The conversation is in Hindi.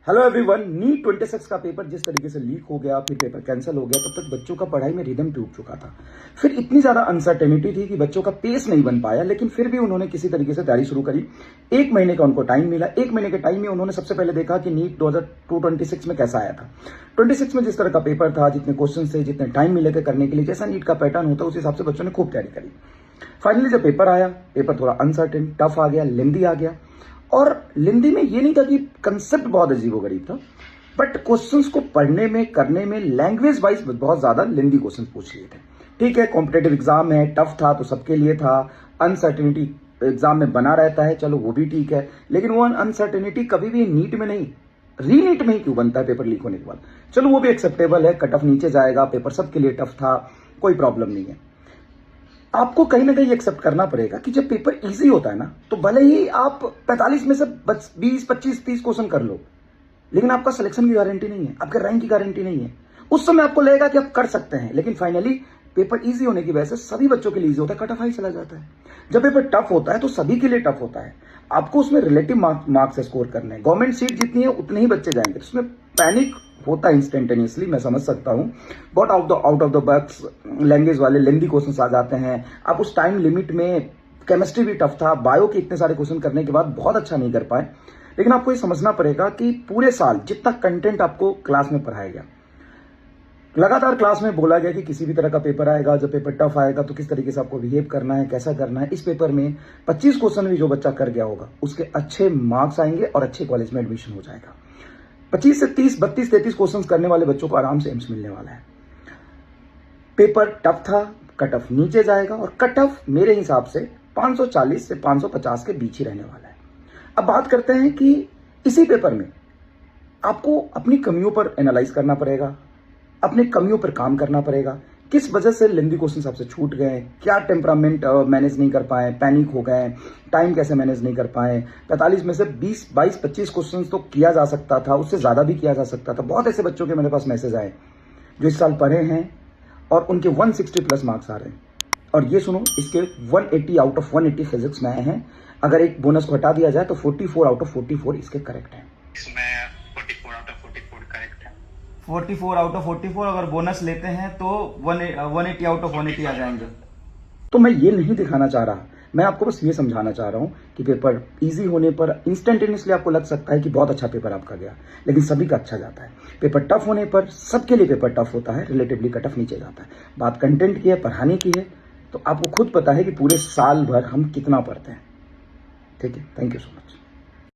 हेलो एवरीवन, नीट 26 का पेपर जिस तरीके से लीक हो गया, फिर पेपर कैंसिल हो गया, तब तक बच्चों का पढ़ाई में रिदम टूट चुका था। फिर इतनी ज्यादा अनसर्टेनिटी थी कि बच्चों का पेस नहीं बन पाया, लेकिन फिर भी उन्होंने किसी तरीके से तैयारी शुरू करी। 1 महीने का उनको टाइम मिला। 1 महीने के टाइम में उन्होंने सबसे पहले देखा कि नीट 2026 में कैसा आया था। 26 में जिस तरह का पेपर था, जितने क्वेश्चन थे, जितने टाइम मिले करने के लिए, जैसा नीट का पैटर्न होता है उस हिसाब से बच्चों ने खूब तैयारी करी। फाइनली जब पेपर आया, पेपर थोड़ा अनसर्टेन, टफ आ गया, लेंदी आ गया। और लेंदी में ये नहीं था कि कंसेप्ट बहुत अजीबोगरीब था, बट क्वेश्चंस को पढ़ने में, करने में लैंग्वेज वाइज बहुत ज्यादा लेंदी क्वेश्चंस पूछ लिए थे। ठीक है, कॉम्पिटेटिव एग्जाम है, टफ था तो सबके लिए था। अनसर्टेनिटी एग्जाम में बना रहता है, चलो वो भी ठीक है, लेकिन वो अनसर्टेनिटी कभी भी नीट में नहीं, रीनीट में ही क्यों बनता है पेपर लीक होने के बाद। चलो वो भी एक्सेप्टेबल है, कट ऑफ नीचे जाएगा, पेपर सबके लिए टफ था, कोई प्रॉब्लम नहीं है। आपको कहीं ना कहीं एक्सेप्ट करना पड़ेगा कि जब पेपर इजी होता है ना, तो भले ही आप 45 में से 20, 25, 30 क्वेश्चन कर लो, लेकिन आपका सिलेक्शन की गारंटी नहीं है, आपके रैंक की गारंटी नहीं है। उस समय आपको लगेगा कि आप कर सकते हैं, लेकिन फाइनली पेपर इजी होने की वजह से सभी बच्चों के लिए इजी होता है, कट ऑफ हाई चला जाता है। जब पेपर टफ होता है तो सभी के लिए टफ होता है। आपको उसमें रिलेटिव मार्क्स स्कोर करने हैं। गवर्नमेंट सीट जितनी है उतने ही बच्चे जाएंगे, तो उसमें पैनिक होता है इंस्टेंटेनियसली, मैं समझ सकता हूं। बहुत out of the box language वाले लेंदी क्वेश्चंस आ जाते हैं। आप उस टाइम लिमिट में, केमिस्ट्री भी टफ था, बायो के इतने सारे क्वेश्चन करने के बाद बहुत अच्छा नहीं कर पाए। लेकिन आपको ये समझना पड़ेगा कि पूरे साल जितना कंटेंट आपको क्लास में पढ़ाया गया, लगातार क्लास में बोला गया कि किसी भी तरह का पेपर आएगा, जब पेपर टफ आएगा तो किस तरीके से आपको बिहेव करना है, कैसा करना है। इस पेपर में 25 क्वेश्चन भी जो बच्चा कर गया होगा उसके अच्छे मार्क्स आएंगे और अच्छे कॉलेज में एडमिशन हो जाएगा। 25 से 30, 32, 33 क्वेश्चन करने वाले बच्चों को आराम से एम्स मिलने वाला है। पेपर टफ था, कट ऑफ नीचे जाएगा, और कट ऑफ मेरे हिसाब से 540 से 550 के बीच ही रहने वाला है। अब बात करते हैं कि इसी पेपर में आपको अपनी कमियों पर एनालाइज करना पड़ेगा, अपनी कमियों पर काम करना पड़ेगा। किस वजह से लेंदी क्वेश्चन आपसे छूट गए, क्या टेम्परामेंट मैनेज नहीं कर पाए, पैनिक हो गए, टाइम कैसे मैनेज नहीं कर पाए। 45 में से 20, 22, 25 क्वेश्चन तो किया जा सकता था, उससे ज्यादा भी किया जा सकता था। बहुत ऐसे बच्चों के मेरे पास मैसेज आए जो इस साल पढ़े हैं और उनके 160 प्लस मार्क्स आ रहे हैं। और ये सुनो, इसके 180 आउट ऑफ 180 फिजिक्स में आए हैं। अगर एक बोनस को हटा दिया जाए तो 44 आउट ऑफ 44 इसके करेक्ट है। इसमें 44 आउट ऑफ 44 करेक्ट है। 44 आउट ऑफ 44 अगर बोनस लेते हैं तो 180 आउट ऑफ 180 आ जाएंगे। तो मैं ये नहीं दिखाना चाह रहा, मैं आपको बस ये समझाना चाह रहा हूं कि पेपर इजी होने पर इंस्टेंटेनियसली आपको लग सकता है कि बहुत अच्छा पेपर आपका गया, लेकिन सभी का अच्छा जाता है। पेपर टफ होने पर सबके लिए पेपर टफ होता है, रिलेटिवली कट ऑफ नीचे जाता है। बात कंटेंट की है, पढ़ाने की है, तो आपको खुद पता है कि पूरे साल भर हम कितना पढ़ते हैं। ठीक है, थैंक यू सो मच।